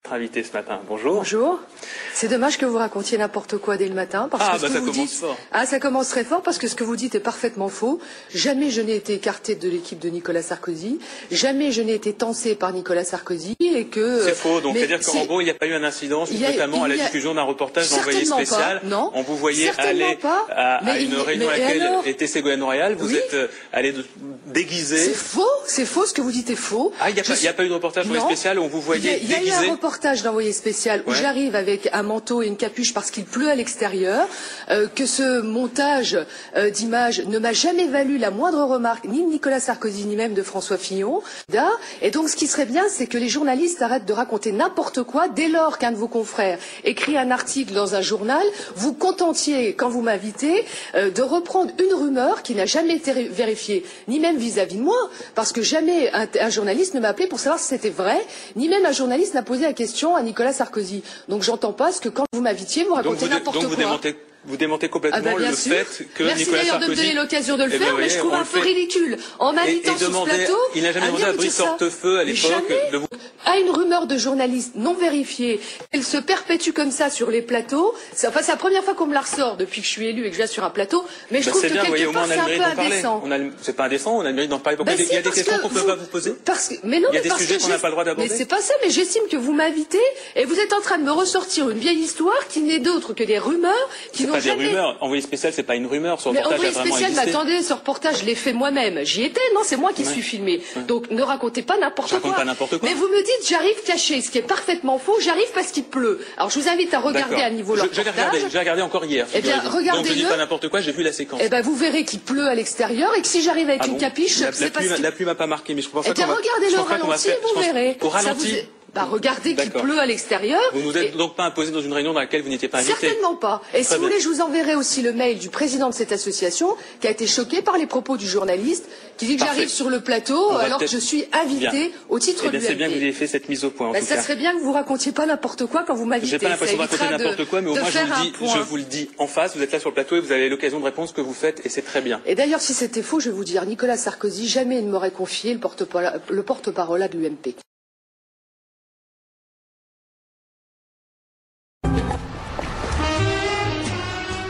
Invité ce matin. Bonjour. Bonjour. C'est dommage que vous racontiez n'importe quoi dès le matin. Parce que ça commence fort. Ça commence très fort parce que ce que vous dites est parfaitement faux. Jamais je n'ai été écarté de l'équipe de Nicolas Sarkozy. Jamais je n'ai été tensé par Nicolas Sarkozy et que. C'est faux. Donc c'est-à-dire qu'en gros il n'y a pas eu un incident notamment à la diffusion d'un reportage d'envoyé spécial. Non. On vous voyait aller à une réunion à laquelle était Ségolène Royal. Vous êtes allé déguisé. C'est faux. C'est faux. Ce que vous dites est faux. Ah, il n'y a pas eu de reportage d'envoyé spécial où on vous voyait déguisé. Il y a eu un reportage d'envoyé spécial où j'arrive avec un manteau et une capuche parce qu'il pleut à l'extérieur, que ce montage d'images ne m'a jamais valu la moindre remarque, ni de Nicolas Sarkozy, ni même de François Fillon. Et donc ce qui serait bien, c'est que les journalistes arrêtent de raconter n'importe quoi. Dès lors qu'un de vos confrères écrit un article dans un journal, vous contentiez, quand vous m'invitez, de reprendre une rumeur qui n'a jamais été vérifiée, ni même vis-à-vis de moi, parce que jamais un journaliste ne m'a appelé pour savoir si c'était vrai, ni même un journaliste n'a posé la question à Nicolas Sarkozy. Donc j'entends pas ce que quand vous m'invitiez, vous racontez n'importe quoi. Vous démentez complètement le fait que Merci Nicolas d'ailleurs Sarkozy... de me donner l'occasion de le faire, mais je trouve un peu ridicule. En m'invitant sur ce plateau... Il n'a jamais demandé à Brice Hortefeux à l'époque de vous... À une rumeur de journaliste non vérifiée, elle se perpétue comme ça sur les plateaux. C'est la première fois qu'on me la ressort depuis que je suis élue et que je viens sur un plateau. Mais je trouve que quelque part c'est un peu indécent. C'est pas indécent, on a le mérite d'en parler. Il y a des questions qu'on ne peut pas vous poser. Mais non, il y a des sujets qu'on n'a pas le droit d'aborder. Mais c'est pas ça, mais j'estime que vous m'invitez et vous êtes en train de me ressortir une vieille histoire qui n'est d'autre que des rumeurs qui n'ont jamais... Des rumeurs. Envoyé spécial, c'est pas une rumeur. Ce mais reportage envoyé a vraiment spécial, existé. attendez, ce reportage, je l'ai fait moi-même. J'y étais, non, c'est moi qui suis filmé. Donc ne racontez pas n'importe quoi. Je raconte pas n'importe quoi. Mais vous me dites, j'arrive caché, ce qui est parfaitement faux. J'arrive parce qu'il pleut. Alors je vous invite à regarder à niveau leur reportage. J'ai regardé encore hier. Eh bien, regardez-le. Donc je dis pas n'importe quoi, j'ai vu la séquence. Eh ben, vous verrez qu'il pleut à l'extérieur et que si j'arrive avec une capiche, c'est pas. La pluie m'a pas marqué, mais je pense pas. Eh bien, regardez le ralenti, vous verrez. Au ralenti. Regardez qu'il pleut à l'extérieur. Vous nous êtes donc pas imposé dans une réunion dans laquelle vous n'étiez pas invité. Certainement pas. Et si vous voulez, je vous enverrai aussi le mail du président de cette association qui a été choqué par les propos du journaliste qui dit que j'arrive sur le plateau alors que je suis invité au titre de l'UMP. C'est bien que vous ayez fait cette mise au point. Ça serait bien que vous racontiez pas n'importe quoi quand vous m'invitez. J'ai pas l'impression de raconter n'importe quoi, mais au moins je vous le dis en face. Vous êtes là sur le plateau et vous avez l'occasion de répondre ce que vous faites et c'est très bien. Et d'ailleurs, si c'était faux, je vais vous dire, Nicolas Sarkozy jamais il ne m'aurait confié le porte-parole de l'UMP.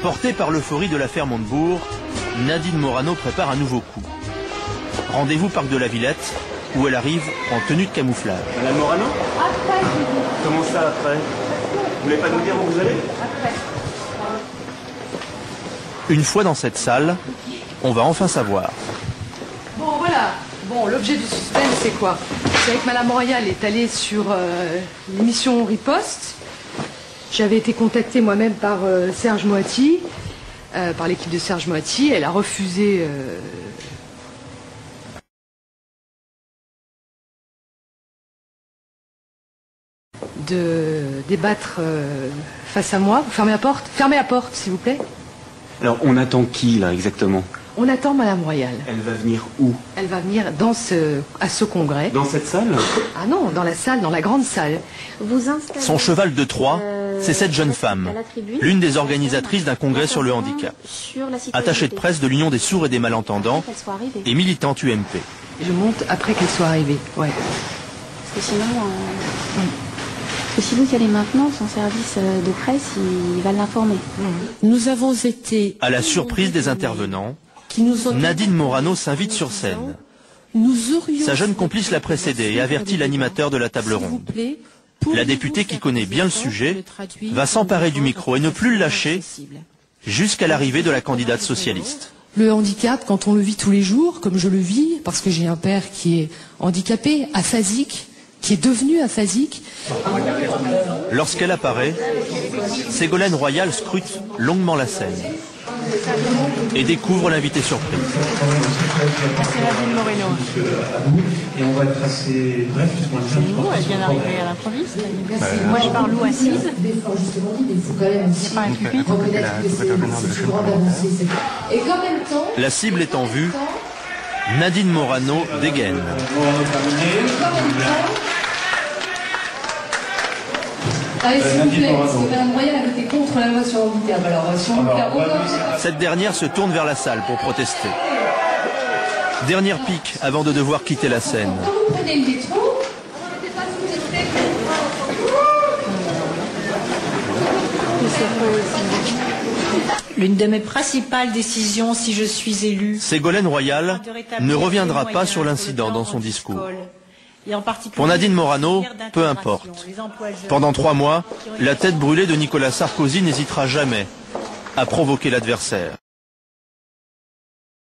Portée par l'euphorie de l'affaire Montebourg, Nadine Morano prépare un nouveau coup. Rendez-vous parc de la Villette, où elle arrive en tenue de camouflage. Madame Morano ? Après, Comment ça après ? Vous voulez pas nous dire où vous allez ? Après. Une fois dans cette salle, on va enfin savoir. Bon, voilà. Bon, l'objet du suspense, c'est quoi? C'est que Madame Royal est allée sur l'émission Riposte. J'avais été contactée moi-même par Serge Moati, par l'équipe de Serge Moati. Elle a refusé de débattre face à moi. Vous fermez la porte? Fermez la porte, s'il vous plaît. Alors, on attend qui, là, exactement? On attend Madame Royal. Elle va venir où? Elle va venir à ce congrès. Dans cette salle? Ah non, dans la salle, dans la grande salle. Son cheval de Troie, c'est cette jeune femme, l'une des organisatrices d'un congrès sur le handicap, attachée de presse de l'Union des sourds et des malentendants et militante UMP. Je monte après qu'elle soit arrivée, ouais. Parce que sinon, si vous y allez maintenant, son service de presse, il va l'informer. Nous avons été... À la surprise des intervenants, Nadine Morano s'invite sur scène. Sa jeune complice l'a précédée et avertit l'animateur de la table ronde. La députée, qui connaît bien le sujet, va s'emparer du micro et ne plus le lâcher jusqu'à l'arrivée de la candidate socialiste. Le handicap, quand on le vit tous les jours, comme je le vis, parce que j'ai un père qui est handicapé, aphasique, qui est devenu aphasique. Lorsqu'elle apparaît, Ségolène Royal scrute longuement la scène et découvre l'invité surprise. C'est Nadine Morano. Et on va être assez bref puisqu'on a C'est nouveau, elle vient d'arriver à l'improviste. Moi je parle où assise. C'est pas un pupitre. La cible étant vue, Nadine Morano dégaine. Allez, s'il vous plaît, parce que Mme Royal a voté contre la loi sur le handicap. Alors, si on Cette dernière se tourne vers la salle pour protester. Dernière pique avant de devoir quitter la scène. Quand vous prenez le métro, L'une de mes principales décisions, si je suis élue, Ségolène Royal ne reviendra pas sur l'incident dans son discours. Pour Nadine Morano, peu importe. Pendant 3 mois, la tête brûlée de Nicolas Sarkozy n'hésitera jamais à provoquer l'adversaire.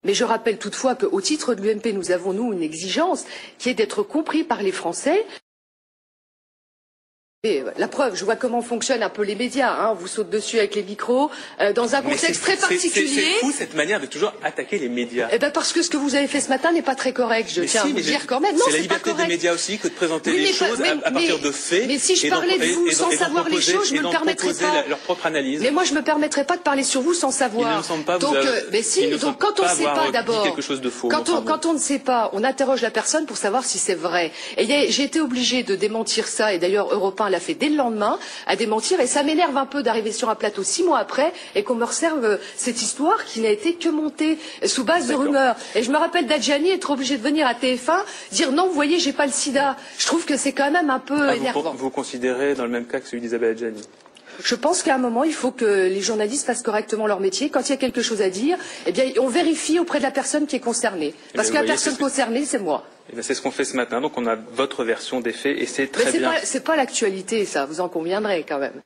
Mais je rappelle toutefois qu'au titre de l'UMP, nous avons, nous, une exigence qui est d'être compris par les Français. Et la preuve, je vois comment fonctionnent un peu les médias, hein, on vous saute dessus avec les micros, dans un contexte très particulier. C'est fou cette manière de toujours attaquer les médias. Eh ben parce que ce que vous avez fait ce matin n'est pas très correct, je tiens à vous dire quand même. Non, c'est la liberté des médias aussi que de présenter les choses à partir de faits. Mais si je parlais de vous sans savoir les choses, je me le permettrais pas. Leur propre analyse. Mais moi, je me permettrais pas de parler sur vous sans savoir. Il ne me semble pas. Donc, mais si, donc quand on ne sait pas d'abord, quand on ne sait pas, on interroge la personne pour savoir si c'est vrai. Et j'ai été obligée de démentir ça, et d'ailleurs Europe 1 l'a fait dès le lendemain, à démentir, et ça m'énerve un peu d'arriver sur un plateau 6 mois après et qu'on me resserve cette histoire qui n'a été que montée sous base de rumeurs. Et je me rappelle d'Adjani être obligé de venir à TF1 dire non, vous voyez, j'ai pas le sida. Je trouve que c'est quand même un peu énervant. Vous considérez dans le même cas que celui d'Isabelle Adjani? Je pense qu'à un moment, il faut que les journalistes fassent correctement leur métier. Quand il y a quelque chose à dire, eh bien, on vérifie auprès de la personne qui est concernée. Parce que la personne concernée, c'est moi. C'est ce qu'on fait ce matin, donc on a votre version des faits et c'est très bien. C'est pas l'actualité, ça, vous en conviendrez quand même.